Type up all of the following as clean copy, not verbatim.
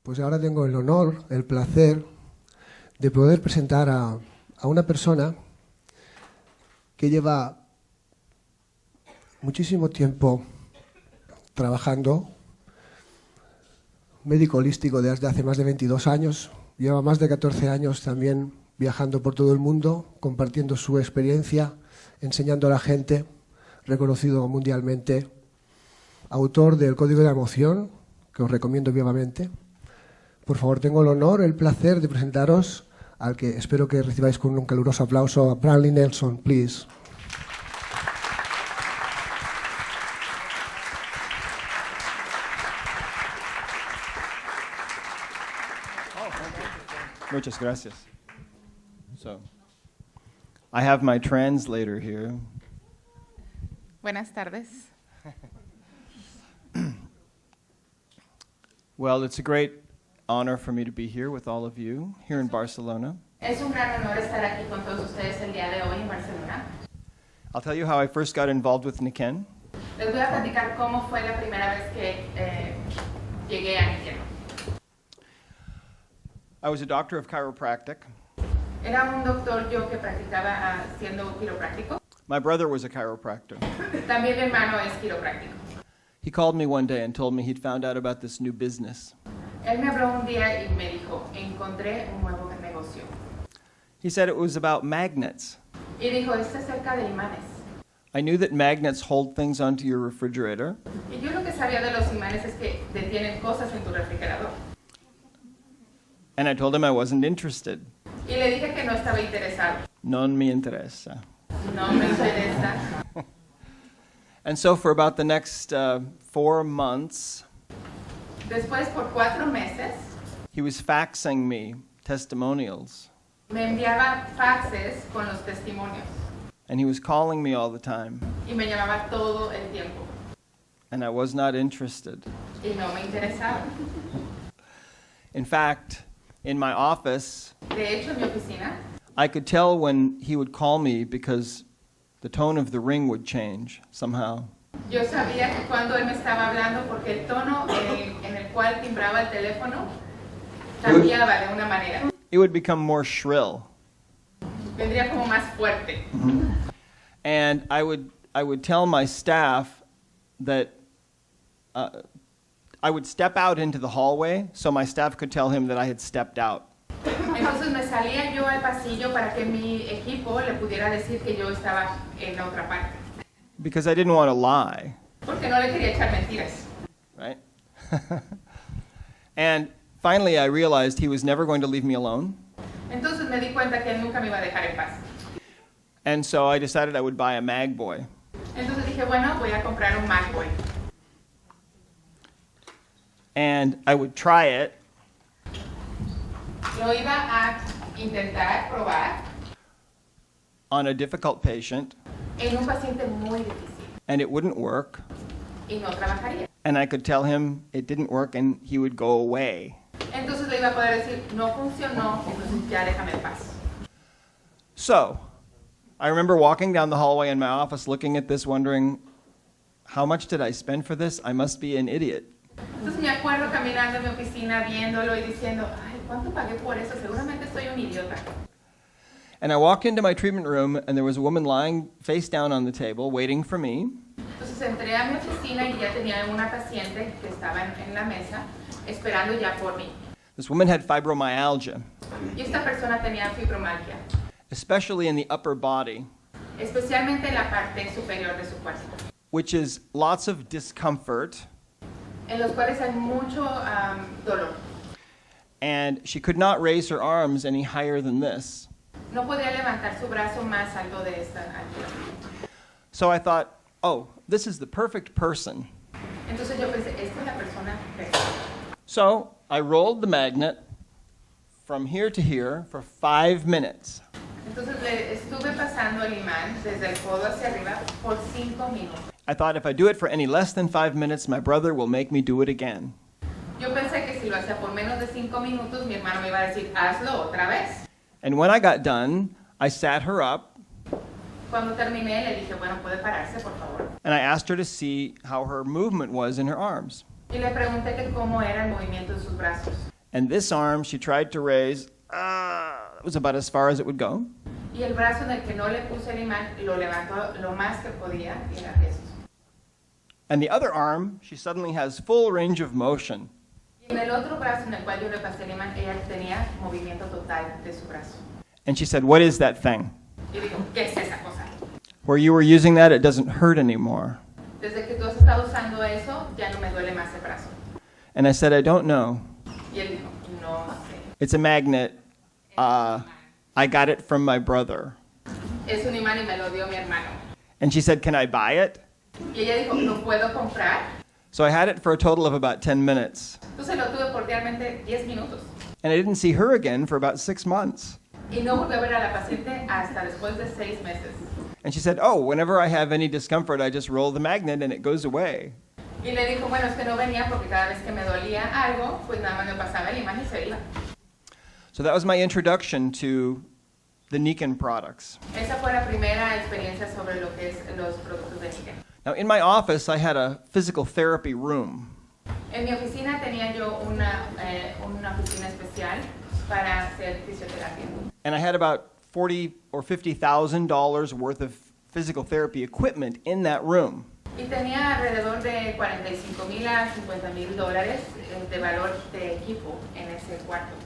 Pues ahora tengo el honor, el placer de poder presentar a una persona que lleva muchísimo tiempo trabajando, médico holístico desde hace más de 22 años, lleva más de 14 años también viajando por todo el mundo, compartiendo su experiencia, enseñando a la gente, reconocido mundialmente, autor del Código de la Emoción, que os recomiendo vivamente. Por favor, tengo el honor, el placer de presentaros al que espero que recibáis con un caluroso aplauso a Bradley Nelson, please. Muchas gracias. So, I have my translator here. Buenas tardes. Well, it's a great honor for me to be here with all of you here in Barcelona. Es un gran honor estar aquí con todos ustedes el día de hoy en Barcelona. I'll tell you how I first got involved with Nikken. Les voy a platicar cómo fue la primera vez que llegué a Nikken. I was a doctor of chiropractic. Era un doctor yo que practicaba siendo quiropráctico. My brother was a chiropractor. También mi hermano es quiropráctico. He called me one day and told me he'd found out about this new business. Él me habló un día y me dijo, encontré un nuevo negocio. He said it was about magnets. Y dijo, es acerca de imanes. I knew that magnets hold things onto your refrigerator. Y yo lo que sabía de los imanes es que detienen cosas en tu refrigerador. And I told him I wasn't interested. Y le dije que no estaba interesado. Non me interesa. No me interesa. And so for about the next 4 months, Después, por 4 meses, he was faxing me testimonials. me enviaba faxes con los testimonios. And he was calling me all the time. Y me llamaba todo el tiempo. And I was not interested. Y no me interesaba. In fact, in my office, De hecho, en mi oficina, I could tell when he would call me because the tone of the ring would change somehow. yo sabía que cuando él me estaba hablando, porque el tono en el cual timbraba el teléfono cambiaba de una manera. It would become more shrill. Vendría como más fuerte. And I would tell my staff that I would step out into the hallway so my staff could tell him that I had stepped out. Entonces me salía yo al pasillo para que mi equipo le pudiera decir que yo estaba en la otra parte. Because I didn't want to lie, Porque no le quería echar mentiras. right? And finally I realized he was never going to leave me alone. Entonces me di cuenta que él nunca me iba a dejar en paz. And so I decided I would buy a mag boy. Entonces dije, bueno, voy a comprar un MacBook. And I would try it, Lo iba a intentar probar on a difficult patient, en un paciente muy difícil and it wouldn't work. y no trabajaría. And I could tell him it didn't work and he would go away. Entonces le iba a poder decir, no funcionó, entonces ya déjame en paz. So, I remember walking down the hallway in my office looking at this wondering, how much did I spend for this? I must be an idiot. Entonces me acuerdo caminando en mi oficina viéndolo y diciendo, ay, ¿cuánto pagué por eso? Seguramente soy un idiota. And I walked into my treatment room and there was a woman lying face down on the table waiting for me. Entonces entré a mi oficina y ya tenía una paciente que estaba en la mesa esperando ya por mí. This woman had fibromyalgia, Y esta persona tenía fibromialgia, especially in the upper body, especialmente en la parte superior de su cuerpo, which is lots of discomfort, en los cuales hay mucho dolor. and she could not raise her arms any higher than this. No podía levantar su brazo más alto de esta altura. So I thought, oh, this is the perfect person. Entonces yo pensé, esta es la persona perfecta. So I rolled the magnet from here to here for 5 minutes. Entonces le estuve pasando el imán desde el codo hacia arriba por 5 minutos. I thought if I do it for any less than 5 minutes, my brother will make me do it again. Yo pensé que si lo hacía por menos de 5 minutos, mi hermano me iba a decir, hazlo otra vez. And when I got done, I sat her up Cuando terminé, le dije, bueno, puede pararse, por favor. and I asked her to see how her movement was in her arms. Y le pregunté que cómo era el movimiento de sus brazos. And this arm she tried to raise. That was about as far as it would go. Y el brazo en el que no le puse el imán lo levantó lo más que podía y era esto. And the other arm, she suddenly has full range of motion. Y en el otro brazo en el cual yo le pasé el imán, ella tenía movimiento total de su brazo. And she said, "What is that thing? Y digo, ¿qué es esa cosa? Where you were using that, it doesn't hurt anymore." Desde que tú has estado usando eso, ya no me duele más el brazo. And I said, "I don't know. Y él dijo, no sé. It's a magnet. I got it from my brother." Es un imán y me lo dio mi hermano. And she said, "Can I buy it?" Y ella dijo, ¿lo puedo comprar? So I had it for a total of about 10 minutes. Entonces lo tuve por realmente 10 minutos. And I didn't see her again for about 6 months. Y no volví a ver a la paciente hasta después de 6 meses. And she said, "Oh, whenever I have any discomfort, I just roll the magnet and it goes away." Y le dijo, bueno, es que no venía porque cada vez que me dolía algo, pues nada más me pasaba el imán y se iba. So that was my introduction to the Nikken products. Esa fue la primera experiencia sobre lo que es los productos de Nikken. Now, in my office, I had a physical therapy room. En mi oficina tenía yo una oficina especial para hacer fisioterapia. And I had about $40,000 or $50,000 worth of physical therapy equipment in that room. Y tenía alrededor de 45,000 a 50,000 dólares de valor de equipo en ese cuarto.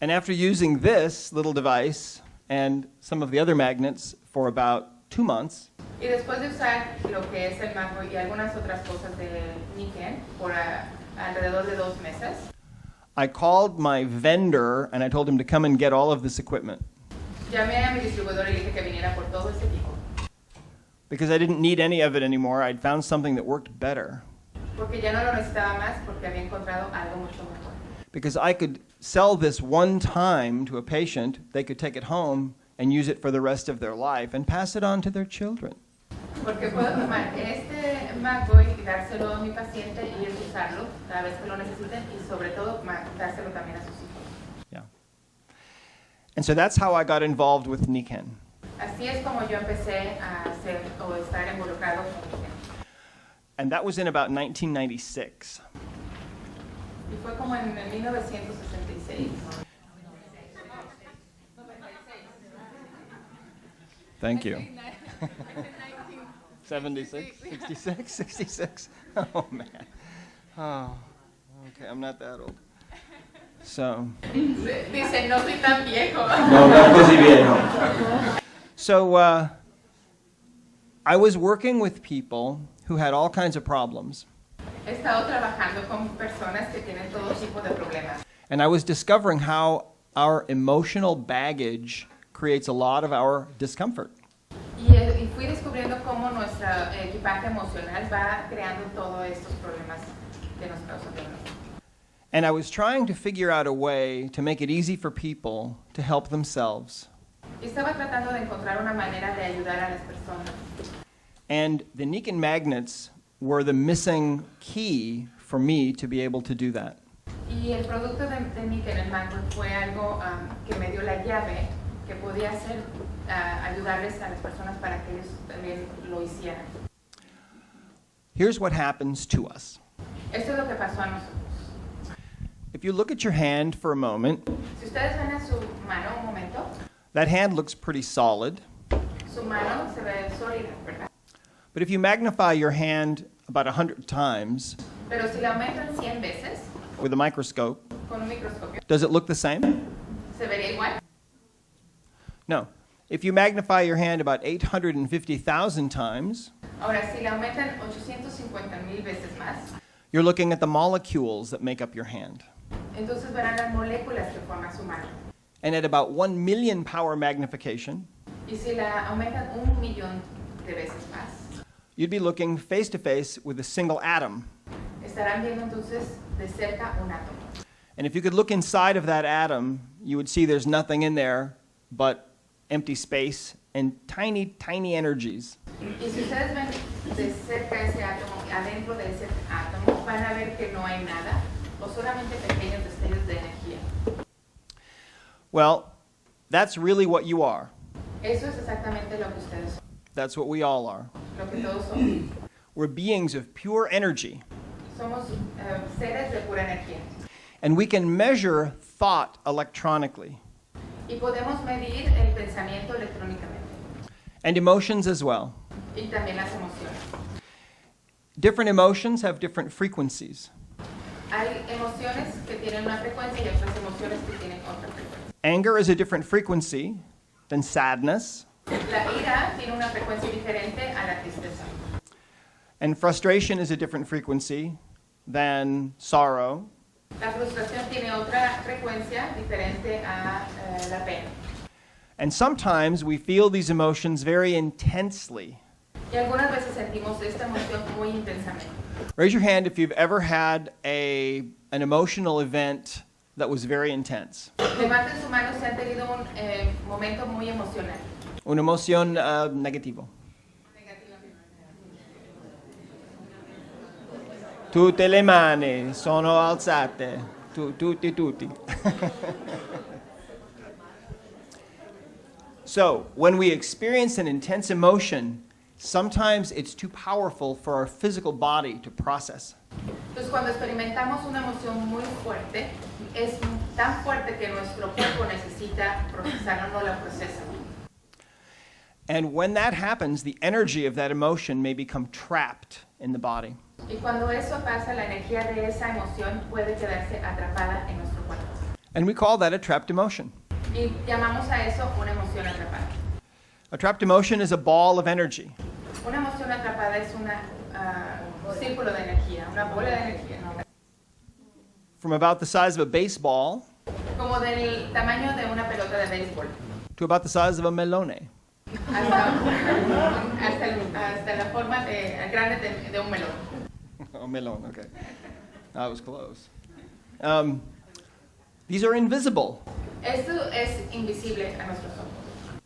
And after using this little device and some of the other magnets for about 2 months, Y después de usar lo que es el mango y algunas otras cosas de Nikken por alrededor de 2 meses, I called my vendor and I told him to come and get all of this equipment. Llamé a mi distribuidor y le dije que viniera por todo ese equipo. Because I didn't need any of it anymore. I'd found something that worked better. Porque ya no lo necesitaba más porque había encontrado algo mucho mejor. Because I could sell this one time to a patient, they could take it home and use it for the rest of their life and pass it on to their children. Porque puedo tomar este mango y dárselo a mi paciente y ellos usarlo cada vez que lo necesiten y sobre todo dárselo también a sus hijos. Yeah. And so that's how I got involved with Nikken. Así es como yo empecé a hacer o estar involucrado con Nikken. And that was in about 1996. Y fue como en 1966. Thank you. 76? 66? 66? Oh, man. Oh, okay, I'm not that old. So. Dice, no soy tan viejo. No, no così viejo. So, I was working with people who had all kinds of problems. He estado trabajando con personas que tienen todo tipo de problemas. And I was discovering how our emotional baggage creates a lot of our discomfort. Y fui descubriendo cómo nuestro equipaje emocional va creando todos estos problemas que nos causan dolor. And I was trying to figure out a way to make it easy for people to help themselves. Y estaba tratando de encontrar una manera de ayudar a las personas. And the Nikken magnets were the missing key for me to be able to do that. Y el producto de Nikken, el mango, fue algo que me dio la llave que podía hacer ayudarles a las personas para que ellos también lo hicieran. Here's what happens to us. Esto es lo que pasó a nosotros. If you look at your hand for a moment, Si ustedes ven a su mano un momento, that hand looks pretty solid. su mano se ve sólida, ¿verdad? But if you magnify your hand about 100 times Pero si la aumentan 100 veces with a microscope, con un microscopio, does it look the same? ¿se vería igual? No. If you magnify your hand about 850,000 times, Ahora, si la aumentan 850,000 veces más, you're looking at the molecules that make up your hand. entonces verán las moléculas que forman su mano. And at about 1 million power magnification, Y si la aumentan 1,000,000 de veces más, you'd be looking face to face with a single atom. estarán viendo entonces de cerca un átomo. And if you could look inside of that atom, you would see there's nothing in there but empty space and tiny, tiny energies. Y si ustedes ven de cerca ese átomo, adentro de ese átomo, van a ver que no hay nada o solamente pequeños destellos de energía. Well, that's really what you are. Eso es exactamente lo que ustedes son, That's what we all are. lo que todos somos. We're beings of pure energy. Somos seres de pura energía. And we can measure thought electronically. Y podemos medir el pensamiento electrónicamente. And emotions as well. Y también las emociones. Different emotions have different frequencies. Hay emociones que tienen una frecuencia y otras emociones que tienen otra frecuencia. Anger is a different frequency than sadness. La ira tiene una frecuencia diferente a la tristeza. And frustration is a different frequency than sorrow. La frustración tiene otra frecuencia diferente a la pena. And sometimes we feel these emotions very intensely. Y algunas veces sentimos esta emoción muy intensamente. Raise your hand if you've ever had an emotional event that was very intense. Levanten su mano si han tenido un momento muy emocional. Una emoción negativo. Tutte le mani sono alzate. Tutti. So, when we experience an intense emotion, sometimes it's too powerful for our physical body to process. Entonces, cuando experimentamos una emoción muy fuerte, es tan fuerte que nuestro cuerpo necesita procesarla, no la procesa. And when that happens, the energy of that emotion may become trapped in the body. Y cuando eso pasa, la energía de esa emoción puede quedarse atrapada en nuestro cuerpo. And we call that a trapped emotion. Y llamamos a eso una emoción atrapada. A trapped emotion is a ball of energy. Una emoción atrapada es un círculo de energía, una bola de energía. From about the size of a baseball Como del tamaño de una pelota de béisbol. to about the size of a melone. Hasta la forma grande de un melón. Oh, melon, okay. That was close. These are invisible, Esto es invisible a nuestros ojos,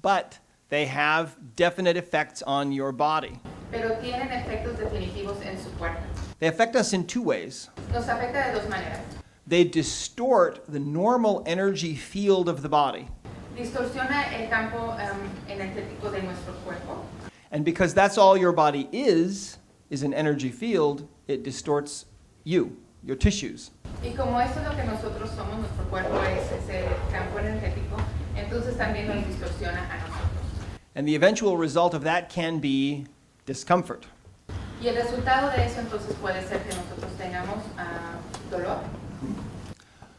but they have definite effects on your body. pero tienen efectos definitivos en su cuerpo. They affect us in two ways. Nos afecta de dos maneras. They distort the normal energy field of the body. Distorsiona el campo energético de nuestro cuerpo. And because that's all your body is an energy field, it distorts you, your tissues. Y como eso es lo que nosotros somos, nuestro cuerpo es ese campo energético, entonces también nos distorsiona a nosotros. And the eventual result of that can be discomfort. Y el resultado de eso entonces puede ser que nosotros tengamos dolor.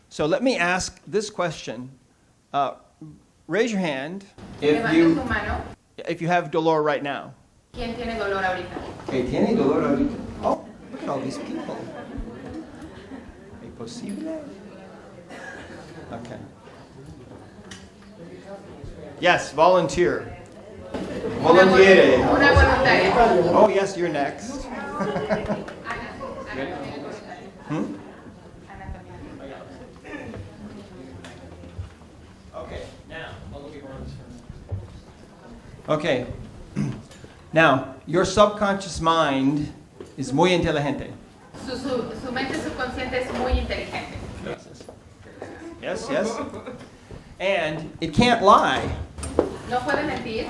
So let me ask this question. Raise your hand Levanten su mano. if you have dolor right now. ¿Quién tiene dolor ahorita? ¿Tiene dolor ahorita? Oh, look at all these people. ¿Es posible? Okay. Yes, volunteer. Volunteer. Una voluntaria. Oh, yes, you're next. Okay, now, I'll look at one of this first. Okay. Now, your subconscious mind is muy inteligente. Su mente subconsciente es muy inteligente. Yes, yes. And it can't lie. No puede mentir.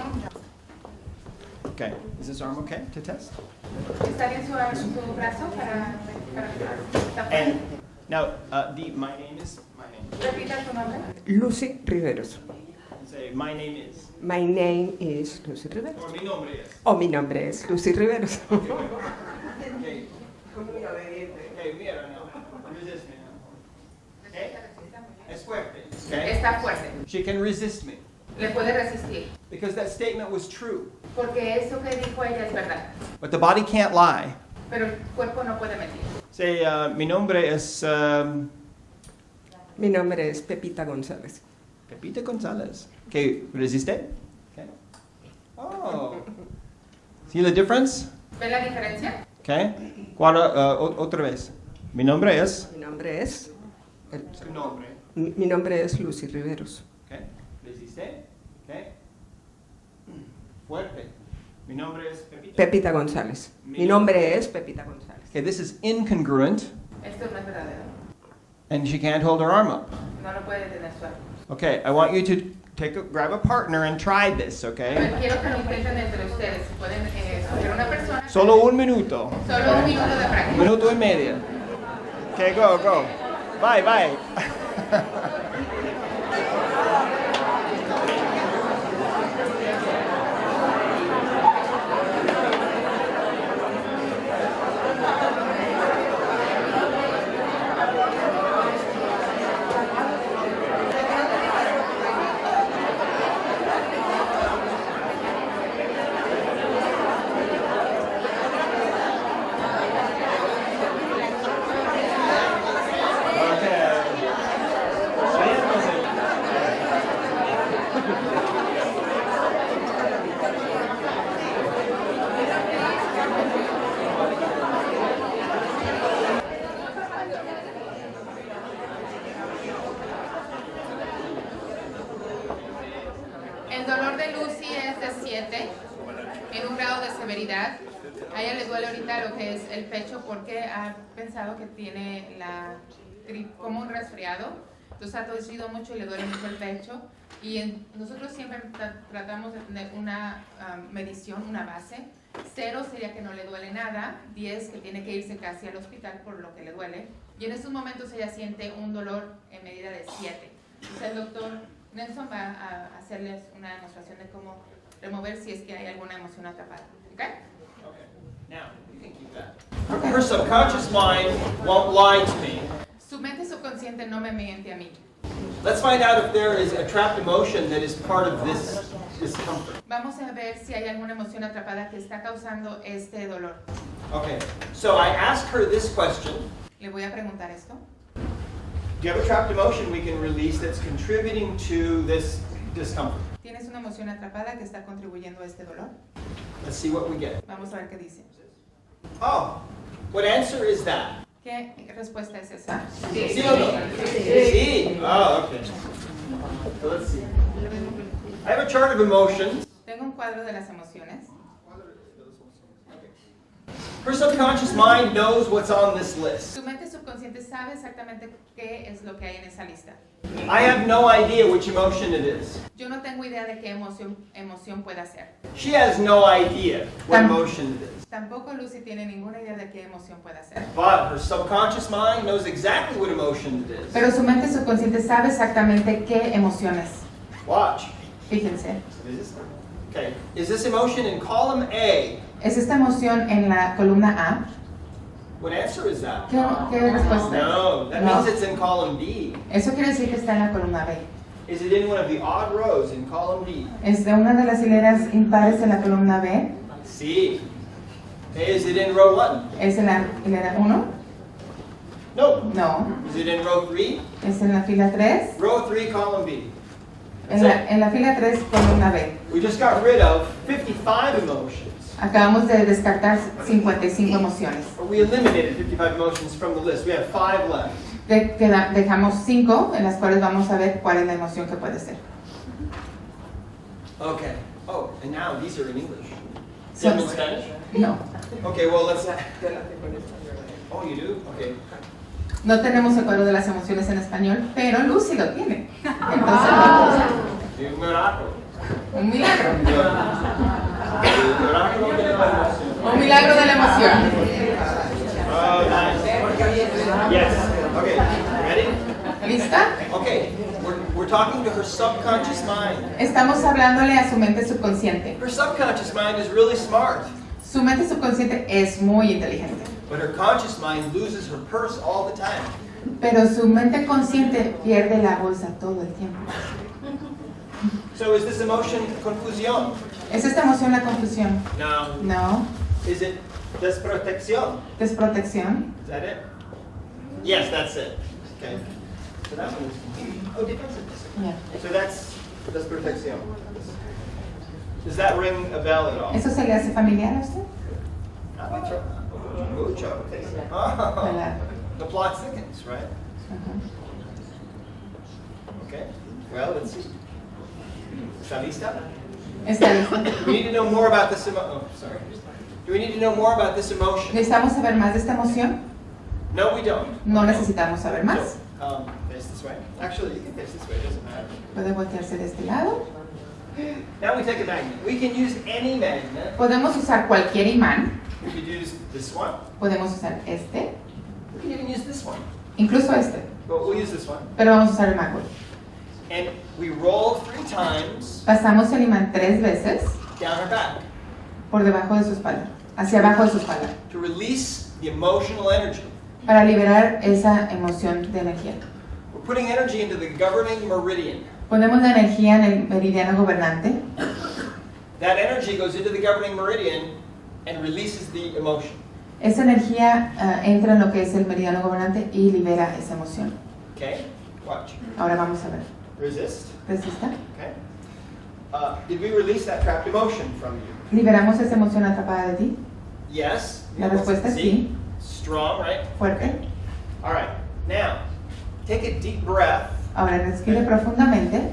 Okay. Is this arm okay to test? ¿Está bien su brazo para And now, my name is. Repita su nombre. Lucy Riveros. Say, my name is. My name is Lucy Riveros. Or mi nombre es. Mi nombre es Lucy Riveros. Okay. Okay, mira now. Resist me now. Okay? Es fuerte. Okay? Está fuerte. She can resist me. Le puede resistir. Because that statement was true. Porque eso que dijo ella es verdad. But the body can't lie. Pero el cuerpo no puede mentir. Say, mi nombre es Mi nombre es Pepita González. Pepita González. Okay, resiste? Okay. Oh. See the difference? ¿Ve la diferencia? Okay. Otra vez. Mi nombre es. Mi nombre es. Su nombre. Mi nombre es Lucy Riveros. Okay. Resiste. Okay. Fuerte. Mi nombre es Pepita. Pepita González. Mi nombre es Pepita González. Okay, this is incongruent, Esto no es verdadero. and she can't hold her arm up. No lo puede tener suelto. Okay, I want you to grab a partner and try this, okay? Quiero que lo intenten entre ustedes. Pueden escoger una persona. Solo un minuto. Solo un minuto de Un práctica. minuto y medio. Okay, go. Bye, bye. El dolor de Lucy es de 7 en un grado de severidad. A ella le duele ahorita lo que es el pecho porque ha pensado que tiene como un resfriado. Entonces ha tosido mucho y le duele mucho el pecho. Y nosotros siempre tratamos de tener una medición, una base. 0 sería que no le duele nada, 10 que tiene que irse casi al hospital por lo que le duele. Y en estos momentos ella siente un dolor en medida de 7. Entonces el doctor Nelson va a hacerles una demostración de cómo remover si es que hay alguna emoción atrapada. ¿Okay? Okay. Now, you can keep that. Her subconscious mind won't lie to me. Su mente subconsciente no me miente a mí. Let's find out if there is a trapped emotion that is part of this discomfort. Vamos a ver si hay alguna emoción atrapada que está causando este dolor. Okay, so I asked her this question. Le voy a preguntar esto. Do you have a trapped emotion we can release that's contributing to this discomfort? ¿Tienes una emoción atrapada que está contribuyendo a este dolor? Let's see what we get. Vamos a ver qué dice. Oh, what answer is that? ¿Qué respuesta es esa? Sí o no? Sí. Oh, okay. So let's see. I have a chart of emotions. Tengo un cuadro de las emociones. Her subconscious mind knows what's on this list. Su mente subconsciente sabe exactamente qué es lo que hay en esa lista. I have no idea which emotion it is. Yo no tengo idea de qué emoción pueda ser. She has no idea what emotion it is. Tampoco Lucy tiene ninguna idea de qué emoción pueda ser. But her subconscious mind knows exactly what emotion it is. Pero su mente subconsciente sabe exactamente qué emoción es. Watch. Fíjense. Okay. Is this emotion in column A? ¿Es esta emoción en la columna A? What answer is that? ¿Qué respuesta? No, that means it's in column B. Eso quiere decir que está en la columna B. Is it in one of the odd rows in column B? ¿Es de una de las hileras impares en la columna B? C. Is it in row 1? ¿Es en la hilera 1? No. No. Is it in row 3? ¿Es en la fila 3? Row 3, column B. En la fila 3, columna B. We just got rid of 55 emotions. Acabamos de descartar 55 emociones. Or we eliminated 55 emotions from the list. We have 5 left. Dejamos 5 en las cuales vamos a ver cuál es la emoción que puede ser. Okay. Oh, and now these are in English. Do you have them in Spanish? No. Okay, well, let's... Oh, you do? Okay. No tenemos el cuadro de las emociones en español, pero Lucy lo tiene. Entonces vamos. Un milagro. Un milagro. Un Un milagro de la emoción. Oh, nice. Yes. Okay. Ready? ¿Lista? Okay. We're talking to her subconscious mind. Estamos hablándole a su mente subconsciente. Her subconscious mind is really smart. Su mente subconsciente es muy inteligente. But her conscious mind loses her purse all the time. Pero su mente consciente pierde la bolsa todo el tiempo. So is this emotion confusión? ¿Es esta emoción la confusión? No. No. Is it desprotección? ¿Desprotección? Is that it? Yes, that's it. Okay. So that one is confusion. Oh, defensiveness. Yeah. So that's desprotección. Does that ring a bell at all? ¿Eso se le hace familiar a usted? Mucho. Mucho. Oh, ¿Verdad? the plot thickens, right? Ajá. Okay. Well, let's see. ¿Está lista? Está listo. We need to know more about this emotion. Oh, sorry. Do we need to know more about this emotion? ¿Necesitamos saber más de esta emoción? No, we don't. No necesitamos saber más. So, face this way. Actually, you can face this way. It doesn't matter. Puede voltearse de este lado. Now we take a magnet. We can use any magnet. Podemos usar cualquier imán. We could use this one. Podemos usar este. We can even use this one. Incluso este. but we'll use this one. pero vamos a usar el MacBook. And we roll 3 times Pasamos el imán 3 veces down her back por debajo de su espalda, hacia abajo de su espalda, to release the emotional energy. para liberar esa emoción de energía. We're putting energy into the governing meridian. Ponemos la energía en el meridiano gobernante. That energy goes into the governing meridian and releases the emotion. Esa energía entra en lo que es el meridiano gobernante y libera esa emoción. Okay? Watch. Ahora vamos a ver. Resist. ¿Resista? Okay? Did we release that trapped emotion from you? ¿Liberamos esa emoción atrapada de ti? Yes. La respuesta es sí. Strong, right? Fuerte. All right. Now, take a deep breath Ahora respire profundamente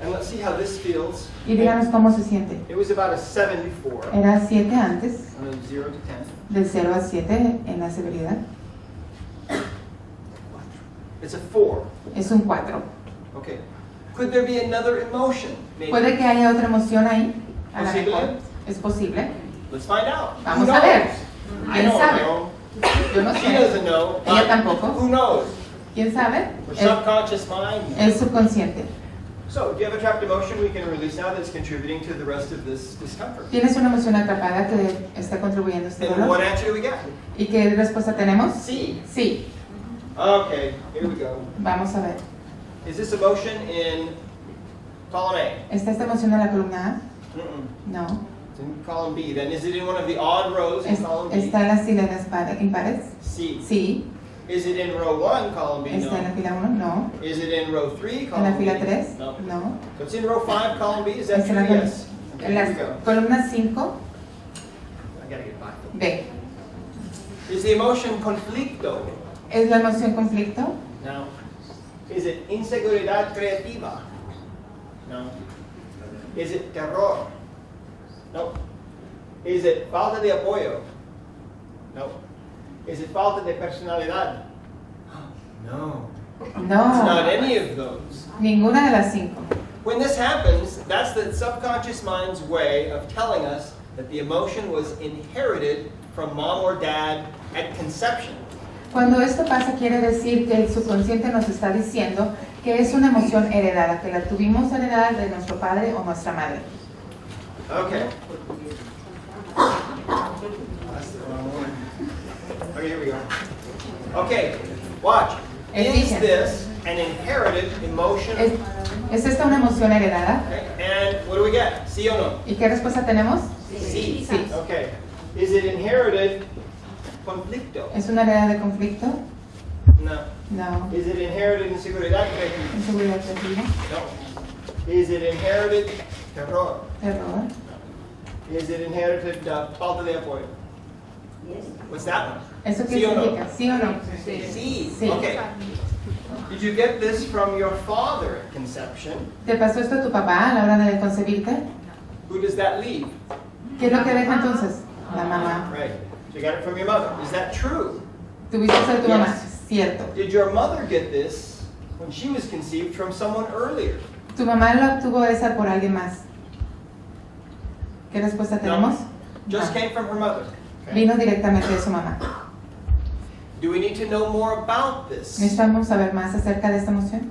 and let's see how this feels. y díganos cómo se siente. It was about a 7 before. Era 7 antes, On a 0 to 10. del 0 a 7 en la severidad. It's a 4. Es un 4. Okay. Could there be another emotion? Maybe. ¿Puede que haya otra emoción ahí? A lo ¿Posible? mejor. ¿Es posible? Let's find out. Vamos Who a ver. knows? I ¿Quién don't sabe? know. Yo no She sé. doesn't know. Ella but tampoco. Who knows? ¿Quién sabe? Her subconscious mind. El subconsciente. So, do you have a trapped emotion we can release now that's contributing to the rest of this discomfort? ¿Tienes una emoción atrapada que está contribuyendo a este And what dolor? answer do we get? ¿Y qué respuesta tenemos? C. Sí. Okay, here we go. Vamos a ver. Is this emotion in column A? ¿Está esta emoción en la columna Mm-mm. A? No. It's in column B. Then is it in one of the odd rows in column B? ¿Está en las hileras impares? C. Sí. Is it in row 1, column B? ¿Está en la No. fila 1? No. Is it in row 3, ¿En la column B? fila 3? No. No. So it's in row 5, column B. Is that ¿Está true? en la Yes. Okay, en here la we go. columna 5? I gotta get back. B. Is the emotion conflicto? ¿Es la emoción conflicto? No. Is it inseguridad creativa? No. Is it terror? No. Is it falta de apoyo? No. Is it falta de personalidad? No. It's not No. any of those. Ninguna de las 5. When this happens, that's the subconscious mind's way of telling us that the emotion was inherited from mom or dad at conception. Cuando esto pasa quiere decir que el subconsciente nos está diciendo que es una emoción heredada, que la tuvimos heredada de nuestro padre o nuestra madre. Okay. That's the wrong one. Okay, here we go. Okay, watch. Is this an inherited emotion? ¿Es esta una emoción heredada? Okay, and what do we get? ¿Sí o no? ¿Y qué respuesta tenemos? Sí. Sí. Okay. Is it inherited conflicto? ¿Es una heredad de conflicto? No. No. Is it inherited inseguridad creativa? ¿Inseguridad creativa? No. Is it inherited terror? ¿Terror? Is it inherited falta de apoyo? What's that one? ¿Eso qué ¿Sí o no? significa? ¿Sí o no? Sí. Sí. Okay. Did you get this from your father at conception? ¿Te pasó esto a tu papá a la hora de concebirte? Who does that leave? ¿Qué es lo que deja entonces? La mamá. Right. So you got it from your mother. Is that true? ¿Tuviste eso de tu mamá? Yes. Cierto. Did your mother get this when she was conceived from someone earlier? ¿Tu mamá lo obtuvo esa por alguien más? ¿Qué respuesta tenemos? Just No. came from her mother. Okay. Vino directamente de su mamá. Do we need to know more about this? ¿Necesitamos saber más acerca de esta emoción?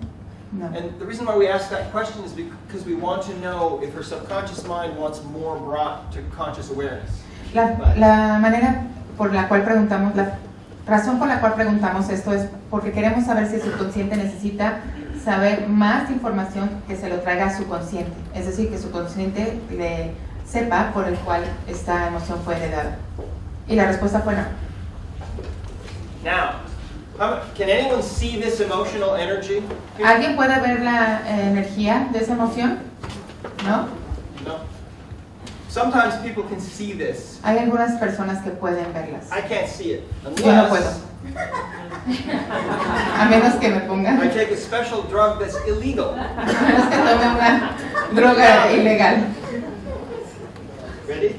No. And the reason why we ask that question is because we want to know if her subconscious mind wants more brought to conscious awareness. La manera por la cual preguntamos, la razón por la cual preguntamos esto es porque queremos saber si el subconsciente necesita saber más información que se lo traiga a su consciente. Es decir, que su consciente le sepa por el cual esta emoción fue heredada. Y la respuesta fue no. Now, can anyone see this emotional energy? ¿Alguien puede ver la energía de esa emoción? ¿No? No. Sometimes people can see this. Hay algunas personas que pueden verlas. I can't see it Yo no puedo. unless A menos que me pongan. I take a special drug that's illegal. A menos que tome una droga ilegal. Ready?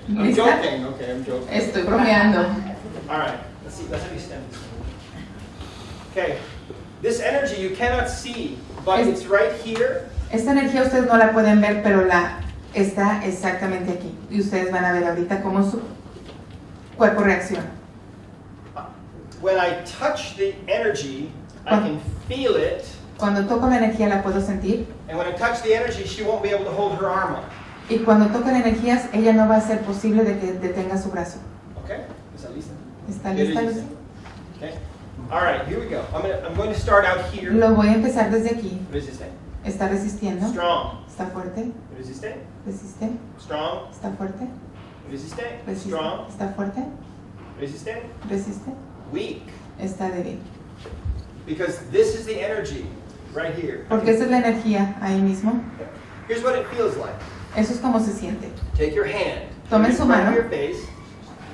I'm ¿Lista? joking. Okay, I'm joking. Estoy bromeando. All right. Let's see. Let's have you stand. Okay. This energy you cannot see, but Es- it's right here. Esta energía ustedes no la pueden ver, pero la está exactamente aquí. Y ustedes van a ver ahorita cómo su cuerpo reacciona. When I touch the energy I can feel it. Cuando toco la energía la puedo sentir. And when I touch the energy, she won't be able to hold her arm up. Y cuando toco la energía, ella no va a ser posible de que detenga su brazo. Okay? ¿Está lista? ¿Está lista, Lucy? Okay. All right, here we go. I'm going to start out here. Lo voy a empezar desde aquí. Resiste. Está resistiendo. Strong. Está fuerte. Resiste. Resiste. Strong. Está fuerte. Resiste. Resiste. Strong. Está fuerte. Resiste. Resiste. Weak. Está débil. Because this is the energy right here. Porque esa es la energía ahí mismo. Here's what it feels like. Eso es como se siente. Take your hand. Tomen in su front of mano. your face,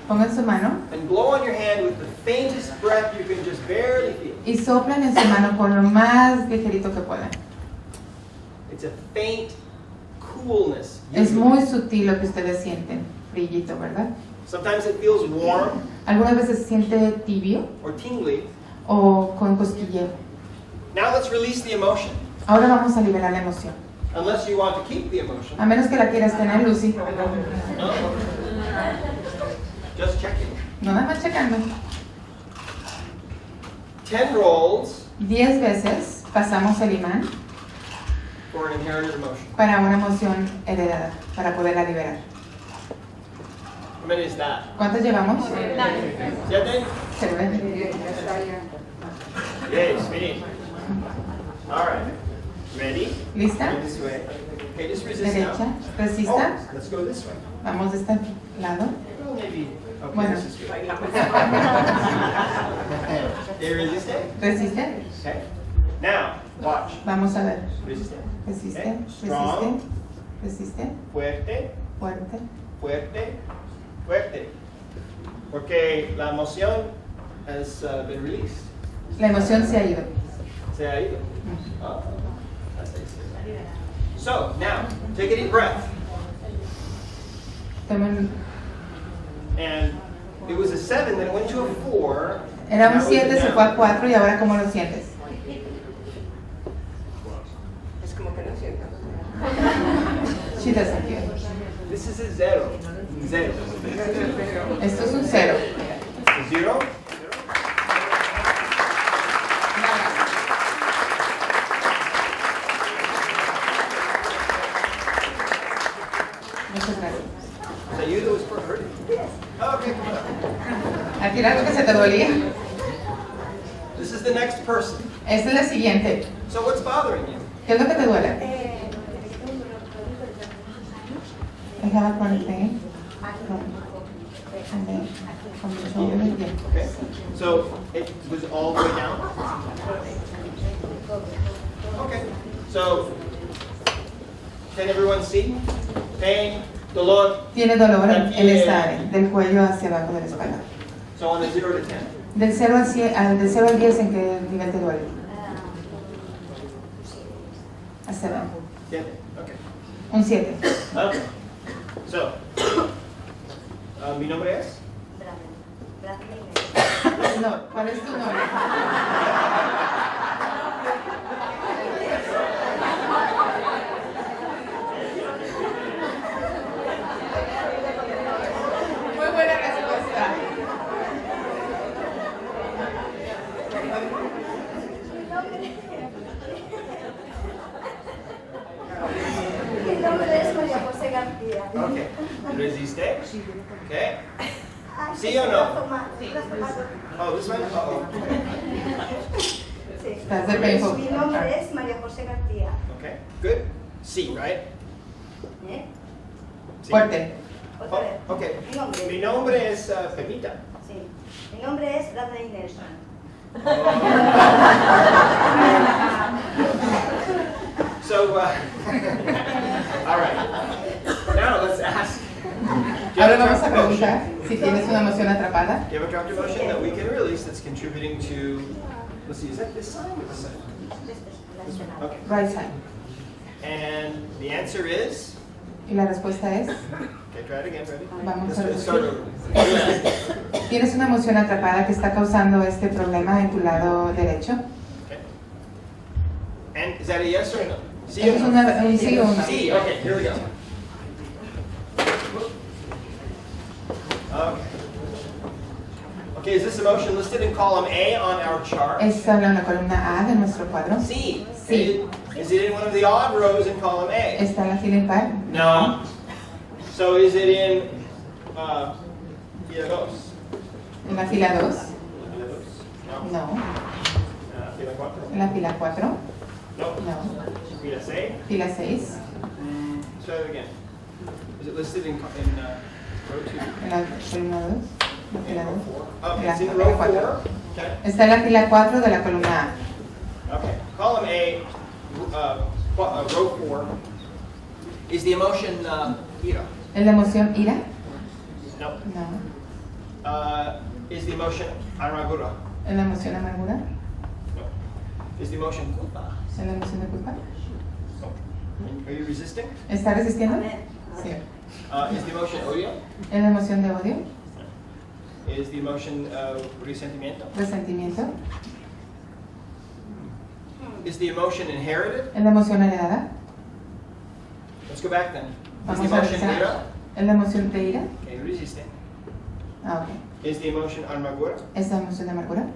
Pongan su mano and blow on your hand with the faintest breath you can just barely feel. y soplan en su mano con lo más ligerito que puedan. It's a faint coolness. Es usually. muy sutil lo que ustedes sienten. Brillito, ¿verdad? Sometimes it feels warm Algunas veces se siente tibio or tingly. o con cosquilleo. Now let's release the emotion. Ahora vamos a liberar la emoción. Unless you want to keep the emotion. A menos que la quieras tener, Lucy. Just checking. No, nada más checando. 10 rolls 10 veces pasamos el imán for an inherited emotion. para una emoción heredada, para poderla liberar. How many is that? ¿Cuántas llevamos? 7? Se ve. Yes, finish. All right. Ready? ¿Lista? Go this way. Okay, just resist now. Derecha. Resista. Oh, let's go this way. Vamos de este lado. Well, maybe. Okay, Bueno. this is good. You resiste? Resiste. Okay. Now, watch. Vamos a ver. Resiste. Resiste. Okay. Resiste. Strong. Resiste. Fuerte. Fuerte. Fuerte. Fuerte. Porque la emoción has been released. La emoción se ha ido. Se ha ido. Oh, that's how you say it. So, now, take a deep breath. Tomen. And it was a 7, then it went to a 4. Era Now un it's 7, se down. fue a 4 y ahora ¿cómo lo sientes? Es como que no siento. She doesn't feel. This is a 0. 0. Esto es un 0. 0. Muchas gracias. Is that you that was hurting? Yes. Oh, okay, come on. ¿Aquí era algo que se te dolía? This is the next person. Esta es la siguiente. So what's bothering you? ¿Qué es lo que te duele? I have a chronic pain. And then from the shoulder, yeah. Okay. So it was all the way down? Okay. So can everyone see? Pain, dolor. Tiene dolor en esta área, del cuello hacia abajo de la espalda. So on a 0 to 10. Del 0 al 10, ¿en qué nivel te duele? A 7. 7. Okay. Un 7. Okay. So, mi nombre es? No, ¿cuál es tu nombre? Muy buena respuesta. Mi nombre es María José García. Okay. ¿Resiste? Okay. Ay, ¿Sí o no? Sí. Oh, this one? Uh-oh. Sí. That's the painful. Mi nombre es María José García. Okay. Good. C, right? ¿Eh? Sí. Fuerte. Otra vez. Oh, okay. Mi nombre. Mi nombre es Pepita. Sí. Mi nombre es Rafa Inés. So, all right. Now let's ask. Do you Ahora have a vamos a trapped emotion? preguntar si tienes una emoción atrapada. Do you have a trapped emotion that we can release that's contributing to, let's see, is that this side or this side? This one. Okay. Right side. And the answer is, Y la respuesta es, okay, try it again, ready? vamos a Let's start decir, over. tienes una emoción atrapada que está causando este problema en tu lado derecho. Okay. And is that a yes or no? Sí ¿Es o no? un sí o un no? Sí, okay, here we go. Okay. Okay, is this emotion listed in column A on our chart? ¿Está en la columna A de nuestro cuadro? Sí. Sí. Is it in one of the odd rows in column A? ¿Está en la fila impar? No. So is it in fila 2? ¿En la fila 2? No. No. Fila 4? ¿En la fila 4? No. No. Fila 6? ¿Fila 6? Let's try it again. Is it listed in row 2? ¿En la columna 2? ¿La fila 2? Okay, La it's in fila row 4. 4. Okay. Está en la fila 4 de la columna A. Okay. Column A, row 4, is the emotion ira? ¿Es la emoción ira? No. No. Is the emotion amargura? ¿Es la emoción amargura? No. Is the emotion culpa? ¿Es la emoción de culpa? No. Are you resisting? ¿Está resistiendo? Sí. Is the emotion odio? ¿Es la emoción de odio? Is the emotion resentimiento? ¿Resentimiento? Is the emotion inherited? ¿Es la emoción heredada? Let's go back then. Is the Vamos a emotion revisar. ira? ¿Es la emoción de ira? Okay, resisting. Ah, ok. Is the emotion amargura? ¿Es la emoción de amargura?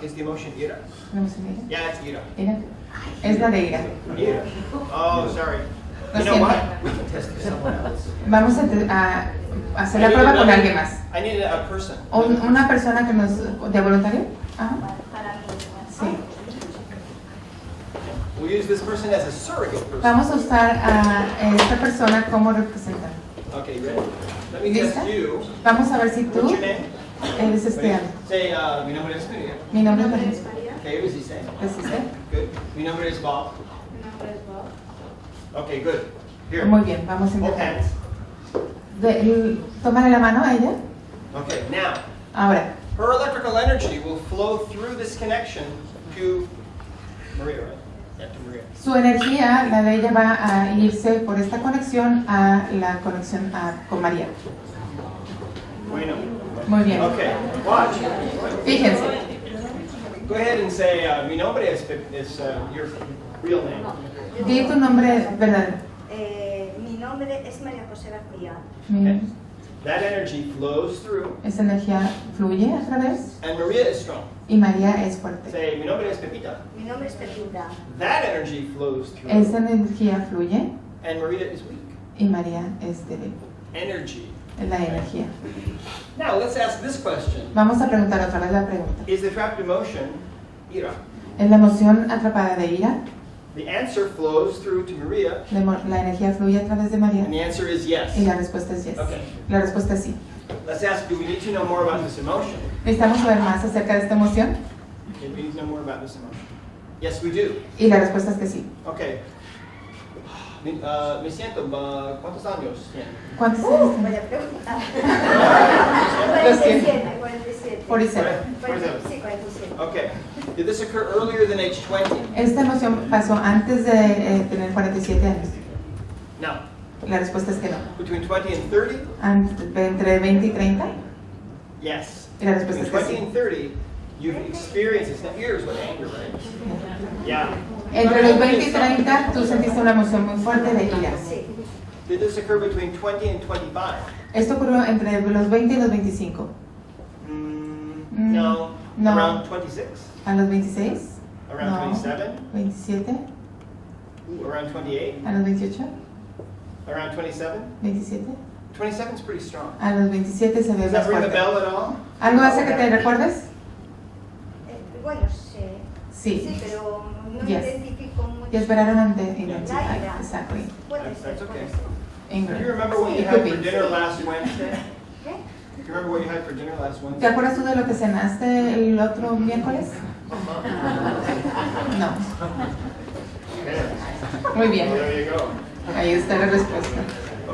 Is the emotion ira? ¿La emoción de ira? Yeah, it's ira. ¿Ira? Es la de ira. Ira. Oh, sorry. Lo You know siento. what? We can test with someone else. Vamos a hacer la prueba con alguien más. I need a person. Una persona que nos... ¿De voluntario? Ajá. Sí. We'll use this person as a surrogate person. Vamos a usar a esta persona como representante. Okay, ready? Let me test ¿Lista? you. Vamos a ver si tú What's your name? eres Esteban. Say, mi nombre es María. Mi nombre es María. Okay, what does he say? ¿Es usted? Good. Mi nombre es Bob. Okay, good. Here. Muy bien, vamos a Hold intentar. hands. Tómale la mano a ella. Okay, now, Ahora, her electrical energy will flow through this connection to Maria, right? Yeah, to Maria. su energía, la de ella, va a irse por esta conexión a la conexión con María. Bueno. Muy bien. Okay, watch. Fíjense. Go ahead and say, mi nombre es your real name. Di tu nombre verdadero. Mi nombre es María José García. Okay. That energy flows through, Esa energía fluye a través and Maria is strong. y María es fuerte. Say, mi nombre es Pepita. Mi nombre es Pepita. That energy flows through, Esa energía fluye and Maria is weak. y María es débil. Energy. Es la energía. Now, let's ask this question. Vamos a preguntar otra vez la pregunta. Is the trapped emotion ira? ¿Es la emoción atrapada de ira? The answer flows through to Maria, La energía fluye a través de María and the answer is yes. y la respuesta es yes. Okay. La respuesta es sí. Let's ask, do we need to know more about this emotion? ¿Necesitamos saber más acerca de esta emoción? Okay, we need to know more about this emotion. Yes, we do. Y la respuesta es que sí. Okay. Me siento, ¿cuántos años tiene? ¿Cuántos años tiene? Vaya pregunta. Lo siento. 47. 47. Sí, 47. Okay. Did this occur earlier than age 20? Esta emoción pasó antes de tener 47 años. No. La respuesta es que no. Between 20 and 30? ¿Entre 20 y 30? Yes. Y la respuesta Between es que 20 sí. and 30, you've experienced, it's not yours with anger, right? Yeah. Entre los 20 y 30 tú sentiste una emoción muy fuerte de ira. Sí. Did this occur between 20 and 25? Esto ocurrió entre los 20 y los 25. No. No. Around 26? ¿A los 26? Around No. 27? 27. Ooh, around 28? ¿A los 28? Around 27? 27. 27 is pretty strong. A los 27 se ve Does más that ring a fuerte. bell at all? ¿Algo hace que te recuerdes? Bueno, sí. Sí. Sí, pero no Yes. identifico mucho. Y esperaron ante La identify. ira. Exactly. Puede That's ser, okay. puede ser. Do you Ingrid. remember what you It had could for be. dinner last Wednesday? ¿Qué? Do you remember what you had for dinner last ¿Te Wednesday? acuerdas tú de lo que cenaste el otro miércoles? No. Muy bien. There you go. Ahí está la respuesta.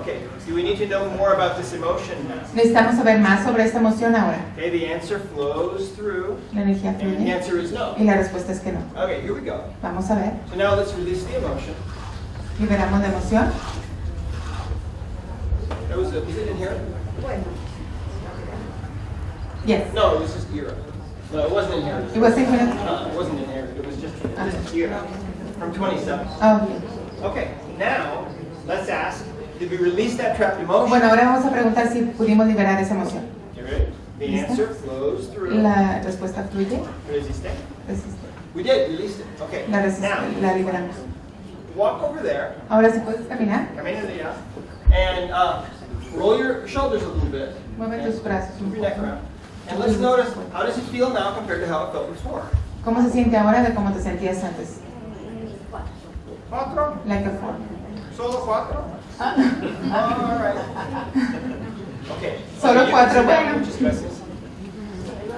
Okay, do we need to know more about this emotion now? Necesitamos saber más sobre esta emoción ahora. Okay, the answer flows through, La energía and the fluye answer is no. y la respuesta es que no. Okay, here we go. Vamos a ver. So now let's release the emotion. Liberamos la emoción. Is it in here? Bueno, Yes. No, it was just ira. No, it wasn't in here. It was in here? It wasn't in here. It was just ira from 27. Ah, bien. Okay, now let's ask, did we release that trapped emotion? Bueno, ahora vamos a preguntar si pudimos liberar esa emoción. You ready? The ¿Lista? answer flows through. La respuesta fluye. Resiste. Resiste. We did, released it. Okay. La Now, liberamos. walk over there. Ahora si puedes caminar, Camina allá. And roll your shoulders a little bit. mueve tus brazos un Move your neck poco. around. And let's notice, how does it feel now compared to how it felt before? ¿Cómo se siente ahora de cómo te sentías antes? Cuatro. Like a 4. Solo cuatro. All right. Okay. Solo Okay, you can cuatro, sit down. bueno. Muchas gracias.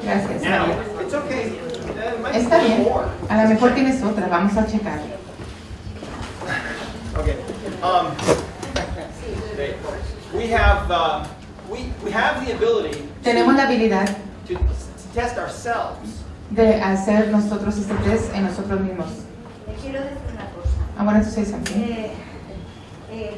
Gracias, Now, María. it's okay. It might Está be bien. more. A lo mejor tienes otra, vamos a checar. Okay. We have the ability Tenemos la habilidad to test ourselves. de hacer nosotros este test en nosotros mismos. Le quiero decir una cosa. I wanted to say something.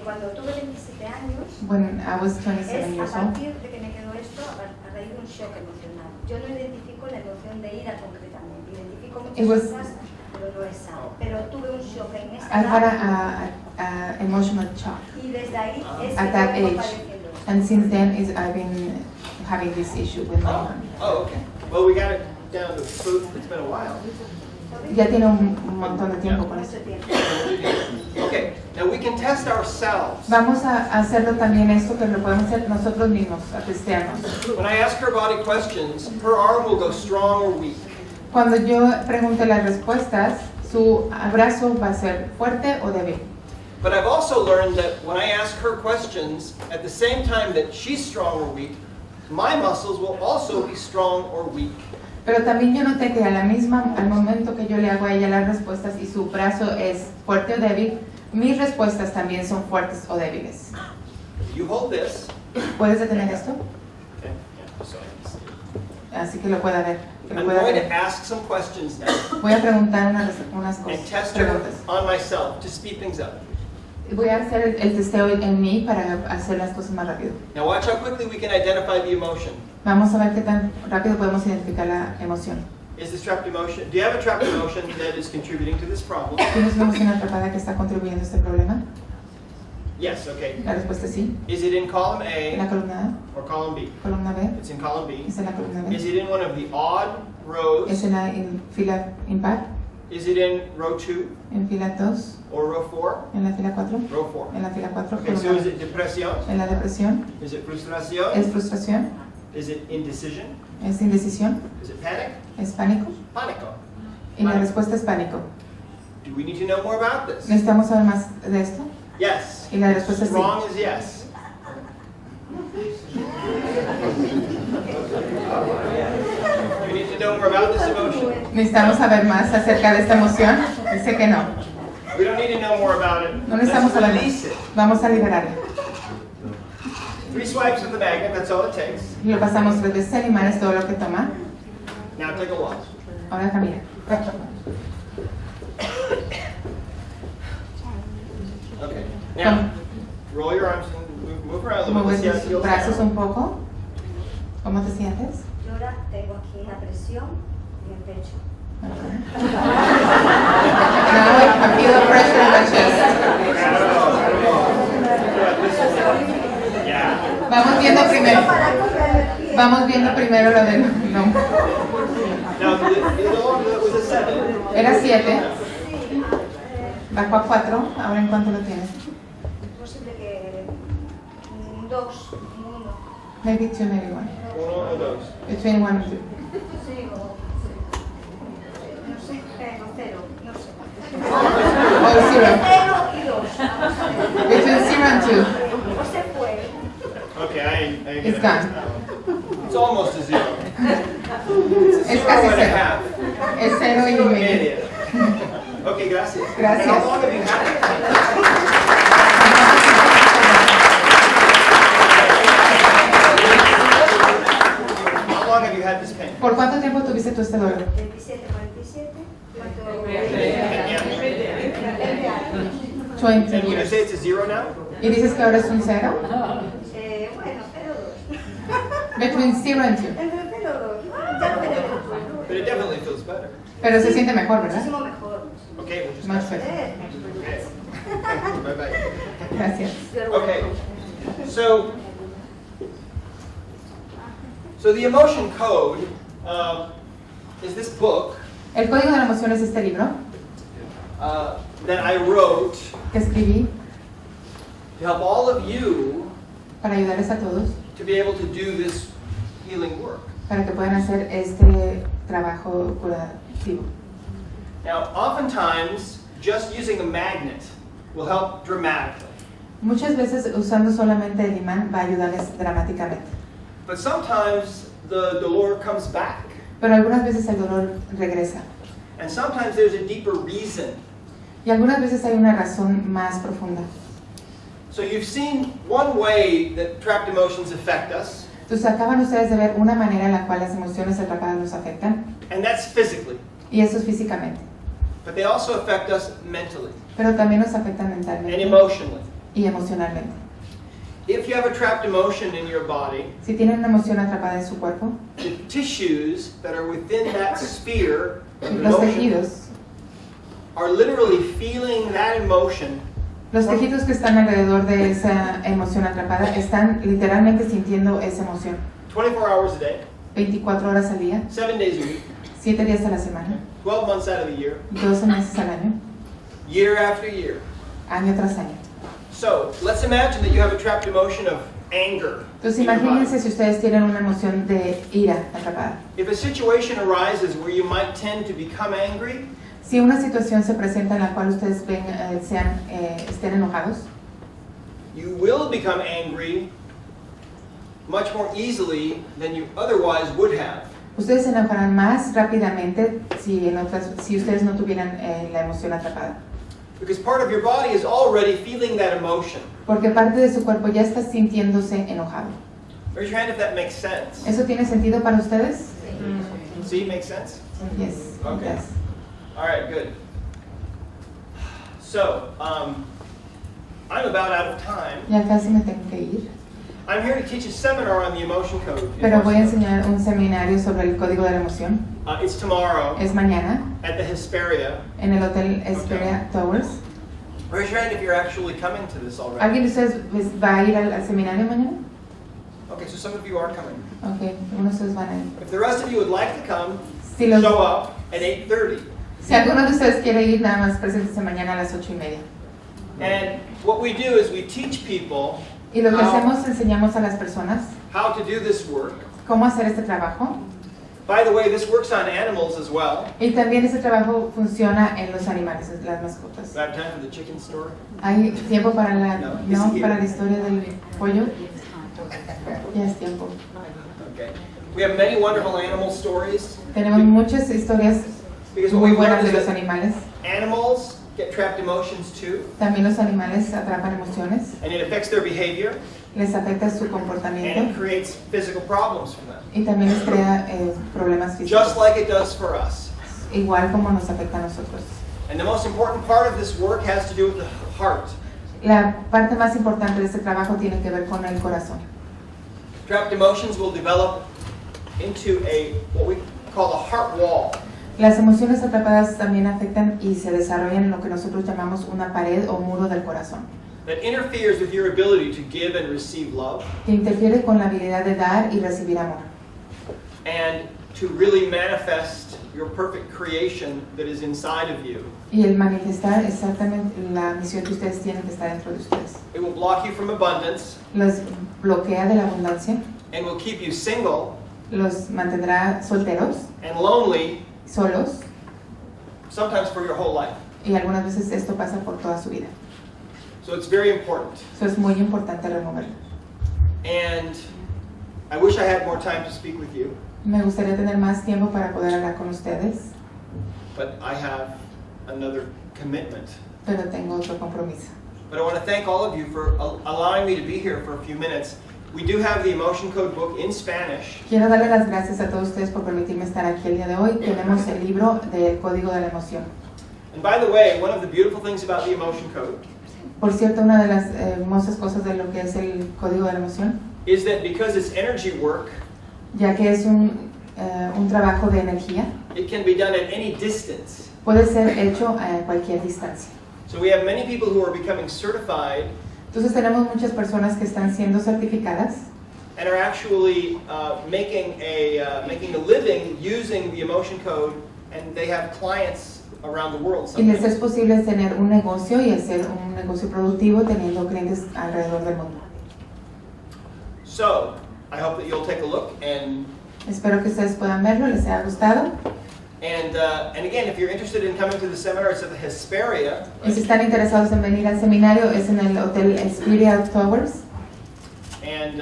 Cuando tuve 27 años, When I was 27 es years a old, partir de que me quedó esto a raíz de un shock emocional. Yo no identifico la emoción de ira concretamente, identifico It was- muchas cosas, pero no esa. Pero tuve un shock en esa I had edad a emotional shock y desde ahí es at que that vengo age, padeciendo esto. and since then I've been having this issue with my mom. Oh, okay. Well, we got it down to food. It's been a while. Ya tiene un montón de tiempo con Mucho esto. tiempo. Okay. Now we can test ourselves. Vamos a hacerlo también esto que lo podemos hacer nosotros mismos, a testearnos. When I ask her body questions, her arm will go strong or weak. Cuando yo pregunte las respuestas, su abrazo va a ser fuerte o débil. But I've also learned that when I ask her questions, at the same time that she's strong or weak, my muscles will also be strong or weak. Pero también yo noté que al momento que yo le hago a ella las respuestas y su brazo es fuerte o débil, mis respuestas también son fuertes o débiles. You hold this. ¿Puedes detener esto? Okay. Yeah, so I can see. Así que lo pueda ver. Que lo I'm pueda going to ver. ask some questions now Voy a preguntar unas and cosas, test her preguntas. on myself to speed things up. Voy a hacer el testeo en mí para hacer las cosas más rápido. Now watch how quickly we can identify the emotion. Vamos a ver qué tan rápido podemos identificar la emoción. Is this trapped emotion? Do you have a trapped emotion that is contributing to this problem? ¿Tienes una emoción atrapada que está contribuyendo a este problema? Yes, okay. La respuesta es sí. Is it in column En la A columna or column B? A, columna B, It's in column B. es en la columna Is B, it in one of the odd es rows? en la fila impar, Is it in row 2 en fila 2, or row 4? en la fila 4, Row 4. en la fila 4, Okay, so columna is B. it depresión? En la depresión, Is it frustración? es frustración, Is it indecision? es indecisión, Is it panic? es pánico, Pánico. y la respuesta es pánico. Do we need to know more about this? ¿Necesitamos saber más de esto? Yes. Y la respuesta es sí. Strong as yes. Do we need to know more about this emotion? ¿Necesitamos saber más acerca de esta emoción? Dice que no. We don't need to know more about it. No necesitamos Let's saber release más. it. Vamos a liberarla. 3 swipes of the magnet, that's all it takes. Lo pasamos 3 veces, el imán es todo lo que toma. Now take a walk. Ahora camina. Okay. Now, roll your arms and move around a little bit. Mueve See how it tus feels brazos now. un poco. ¿Cómo te sientes? Yo ahora tengo aquí una presión en el pecho. Now I feel the pressure in the chest. Yeah. Vamos viendo primero lo del no. Now, the alarm was a 7. Era 7. Bajó a 4. Ahora en cuánto lo tienes? Es posible que 2, 1. Maybe 2, maybe 1. Uno o dos. Between 1 and 2. Sí, o no sé, 0, no sé. Or 0. 0 y 2. Between 0 and 2. O se fue. Okay, I get It's it. gone. It's almost a 0. It's a Es 0 casi and a 0. half. Es 0 y Zero medio. medio. Okay, gracias. Gracias. How long have you had it? How long have you had this pain? ¿Por cuánto tiempo tuviste tú este dolor? 27, 47. ¿Cuánto? 20 And would you years. say it's a 0 now? ¿Y dices que ahora es un 0? Bueno, 0, 2. Between 0 and 2. Entre 0 y 2. Ya no tenemos. But it definitely feels better. Pero se siente mejor, ¿verdad? Muchísimo mejor. Okay, we'll just Más Okay. fuerte. Bye bye. Gracias. Okay. So So the emotion code is this book El código de la emoción es este libro that I wrote que escribí to help all of you para ayudarles a todos, to be able to do this healing work. para que puedan hacer este trabajo curativo. Now, oftentimes, just using a magnet will help dramatically. Muchas veces usando solamente el imán va a ayudarles dramáticamente, But sometimes the dolor comes back. pero algunas veces el dolor regresa. And sometimes there's a deeper reason. Y algunas veces hay una razón más profunda. So you've seen one way that trapped emotions affect us, Entonces acaban ustedes de ver una manera en la cual las emociones atrapadas nos afectan, and that's physically. y eso es físicamente. But they also affect us mentally Pero también nos afectan and mentalmente emotionally. y emocionalmente. If you have a trapped emotion in your body, Si tienen una emoción atrapada en su cuerpo, the tissues that are within that sphere of los emotion tejidos, are literally feeling that emotion los tejidos que están alrededor de esa emoción atrapada están literalmente sintiendo esa emoción 24 hours a day, 24 horas al día, 7 days a week, 7 días a la semana, 12 months out of the year, 12 meses al año, year after year. año tras año. So let's imagine that you have a trapped emotion of anger. Entonces in your body. imagínense si ustedes tienen una emoción de ira atrapada. If a situation arises where you might tend to become angry, Si una situación se presenta en la cual ustedes ven, estén enojados, you will become angry much more easily than you otherwise would have. ustedes se enojarán más rápidamente si ustedes no tuvieran la emoción atrapada. Because part of your body is already feeling that emotion. Porque parte de su cuerpo ya está sintiéndose enojado. Raise your hand if that makes sense. ¿Eso tiene sentido para ustedes? See, makes sense? Yes. it Okay. does. All right, good. So, I'm about out of time. Ya casi me tengo que ir. I'm here to teach a seminar on the emotion code. Pero voy a enseñar un seminario sobre el código de la emoción. It's tomorrow Es mañana at the Hesperia. en el Hotel Hesperia Towers. Raise your hand if you're actually coming to this already. ¿Alguien de ustedes va a ir al seminario mañana? Okay, so some of you are coming. Ok, uno de ustedes van a ir. If the rest of you would like to come, Si, los, show up at 8:30. si alguno de ustedes quiere ir, nada más preséntese mañana a las 8:30. And what we do is we teach people Y lo que hacemos, enseñamos a las personas how to do this work. cómo hacer este trabajo. By the way, this works on animals as well. Y también este trabajo funciona en los animales, en las mascotas. Do I have time for the chicken story? ¿Hay tiempo para No, para la historia del pollo? Ya es tiempo. Okay. We have many wonderful animal stories. Tenemos muchas historias Because what muy we've buenas learned de is los that animales. animals get trapped emotions too, También los animales atrapan emociones, and it affects their behavior, les afecta su and it comportamiento creates physical problems for them. y también les crea problemas Just físicos, like it does for us. igual como nos afecta a nosotros. And the most important part of this work has to do with the heart. La parte más importante de este trabajo tiene que ver con el corazón. Trapped emotions will develop into what we call a heart wall. Las emociones atrapadas también afectan y se desarrollan en lo que nosotros llamamos una pared o muro del corazón, That interferes with your ability to give and receive love, que interfiere con la habilidad de dar y recibir amor, and to really manifest your perfect creation that is inside of you. y el manifestar exactamente la misión que ustedes tienen que está dentro de ustedes. It will block you from abundance Los bloquea de la abundancia, and will keep you single los mantendrá solteros, and lonely, solos, sometimes for your whole life. y algunas veces esto pasa por toda su vida. So it's very important. Eso es muy importante removerlo. And I wish I had more time to speak with you, Me gustaría tener más tiempo para poder hablar con ustedes, but I have another commitment. pero tengo otro compromiso. But I want to thank all of you for allowing me to be here for a few minutes. We do have the Emotion Code book in Spanish. Quiero darle las gracias a todos ustedes por permitirme estar aquí el día de hoy. Tenemos el libro del Código de la Emoción. And by the way, one of the beautiful things about the Emotion Code Por cierto, una de las hermosas cosas de lo que es el Código de la Emoción, is that because it's energy work, ya que es un trabajo de energía, it can be done at any distance. puede ser hecho a cualquier distancia. So we have many people who are becoming certified, Entonces tenemos muchas personas que están siendo certificadas and are actually making a living using the emotion code, and they have clients around the world. Y les es posible tener un negocio y hacer un negocio productivo teniendo clientes alrededor del mundo. So, I hope that you'll take a look, and Espero que ustedes puedan verlo, les haya gustado. and again, if you're interested in coming to the seminar, it's at the Hesperia. Y si están interesados en venir al seminario, es en el Hotel Hesperia Towers. And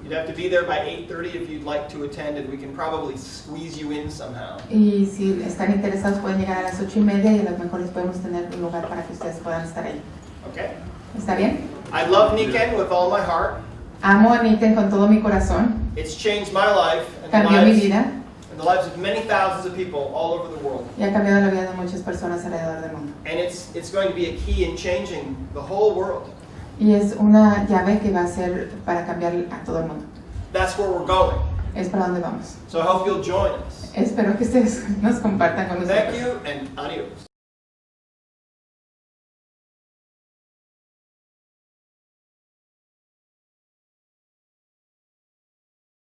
you'd have to be there by 8:30 if you'd like to attend, and we can probably squeeze you in somehow. Y si están interesados, pueden llegar a las 8:30 y a lo mejor les podemos tener un lugar para que ustedes puedan estar ahí. Okay? ¿Está bien? I love Nikken with all my heart. Amo a Nikken con todo mi corazón. It's changed my life and Cambió mi vida and the lives of many thousands of people all over the world. y ha cambiado la vida de muchas personas alrededor del mundo. And it's going to be a key in changing the whole world. Y es una llave que va a ser para cambiar a todo el mundo. That's where we're going. Es para donde vamos. So I hope you'll join us. Espero que ustedes nos compartan con nosotros. Thank you and adios.